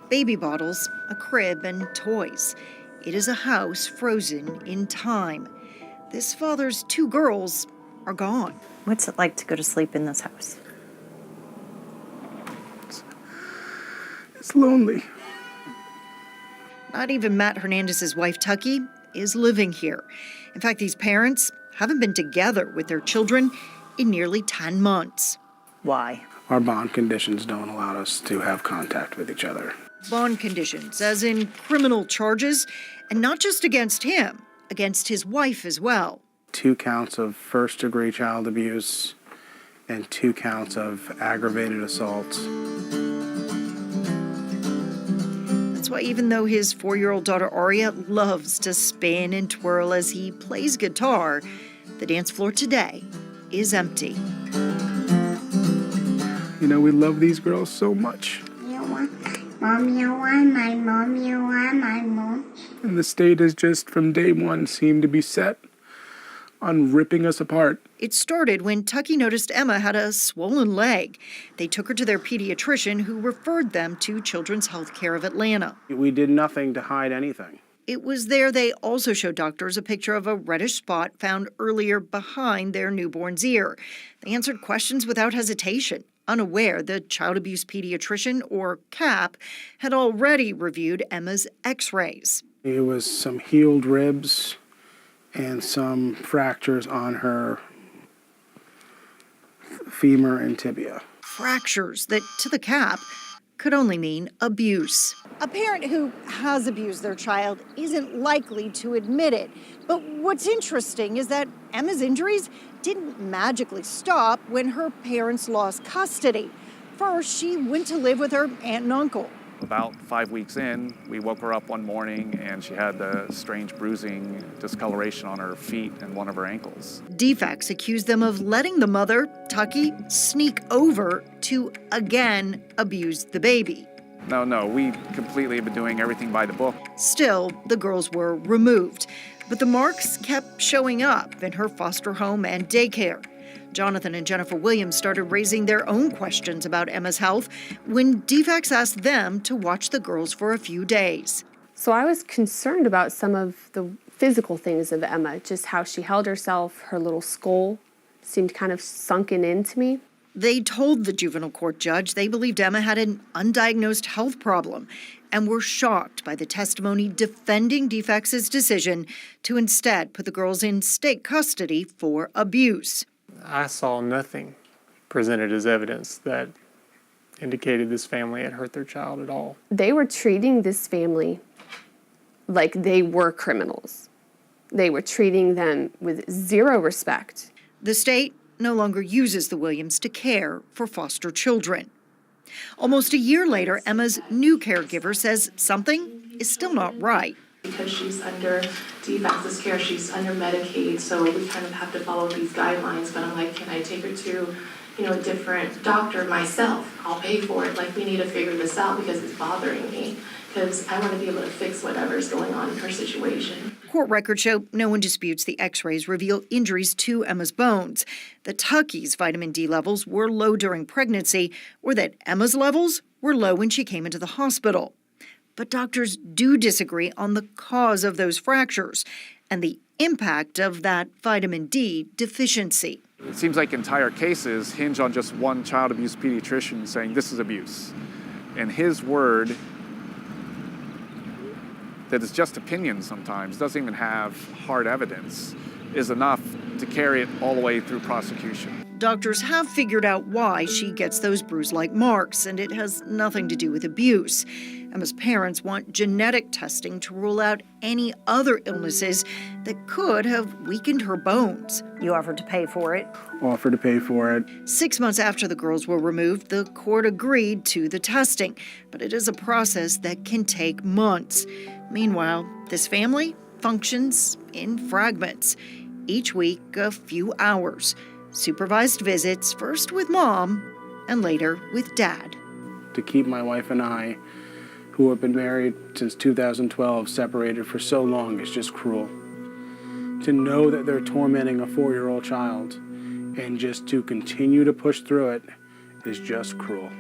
Baby bottles, a crib, and toys. It is a house frozen in time. This father's two girls are gone. What's it like to go to sleep in this house? It's lonely. Not even Matt Hernandez's wife, Tucky, is living here. In fact, these parents haven't been together with their children in nearly 10 months. Why? Our bond conditions don't allow us to have contact with each other. Bond conditions, as in criminal charges, and not just against him, against his wife as well. 2 counts of first-degree child abuse and 2 counts of aggravated assault. That's why even though his 4-year-old daughter Aria loves to spin and twirl as he plays guitar, the dance floor today is empty. You know, we love these girls so much. Mom, you want my mom, you want my mom. And the state has just, from day one, seemed to be set on ripping us apart. It started when Tucky noticed Emma had a swollen leg. They took her to their pediatrician, who referred them to Children's Health Care of Atlanta. We did nothing to hide anything. It was there they also showed doctors a picture of a reddish spot found earlier behind their newborn's ear. They answered questions without hesitation, unaware the child abuse pediatrician, or CAP, had already reviewed Emma's x-rays. It was some healed ribs and some fractures on her femur and tibia. Fractures that, to the CAP, could only mean abuse. A parent who has abused their child isn't likely to admit it. But what's interesting is that Emma's injuries didn't magically stop when her parents lost custody. First, she went to live with her aunt and uncle. About 5 weeks in, we woke her up one morning and she had the strange bruising, discoloration on her feet and one of her ankles. DFACS accused them of letting the mother, Tucky, sneak over to again abuse the baby. No, we completely have been doing everything by the book. Still, the girls were removed, but the marks kept showing up in her foster home and daycare. Jonathan and Jennifer Williams started raising their own questions about Emma's health when DFACS asked them to watch the girls for a few days. So I was concerned about some of the physical things of Emma, just how she held herself, her little skull seemed kind of sunken into me. They told the juvenile court judge they believed Emma had an undiagnosed health problem and were shocked by the testimony defending DFACS's decision to instead put the girls in state custody for abuse. I saw nothing presented as evidence that indicated this family had hurt their child at all. They were treating this family like they were criminals. They were treating them with zero respect. The state no longer uses the Williams to care for foster children. Almost a year later, Emma's new caregiver says something is still not right. Because she's under DFACS's care, she's under Medicaid, so we kind of have to follow these guidelines. But I'm like, can I take her to, a different doctor myself? I'll pay for it. Like, we need to figure this out because it's bothering me. Because I want to be able to fix whatever's going on in her situation. Court records show no one disputes the x-rays reveal injuries to Emma's bones, that Tucky's vitamin D levels were low during pregnancy, or that Emma's levels were low when she came into the hospital. But doctors do disagree on the cause of those fractures and the impact of that vitamin D deficiency. It seems like entire cases hinge on just one child abuse pediatrician saying this is abuse. And his word, that is just opinion sometimes, doesn't even have hard evidence, is enough to carry it all the way through prosecution. Doctors have figured out why she gets those bruise-like marks, and it has nothing to do with abuse. Emma's parents want genetic testing to rule out any other illnesses that could have weakened her bones. You offered to pay for it. Offered to pay for it. 6 months after the girls were removed, the court agreed to the testing, but it is a process that can take months. Meanwhile, this family functions in fragments. Each week, a few hours. Supervised visits, first with Mom and later with Dad. To keep my wife and I, who have been married since 2012, separated for so long is just cruel. To know that they're tormenting a 4-year-old child and just to continue to push through it is just cruel.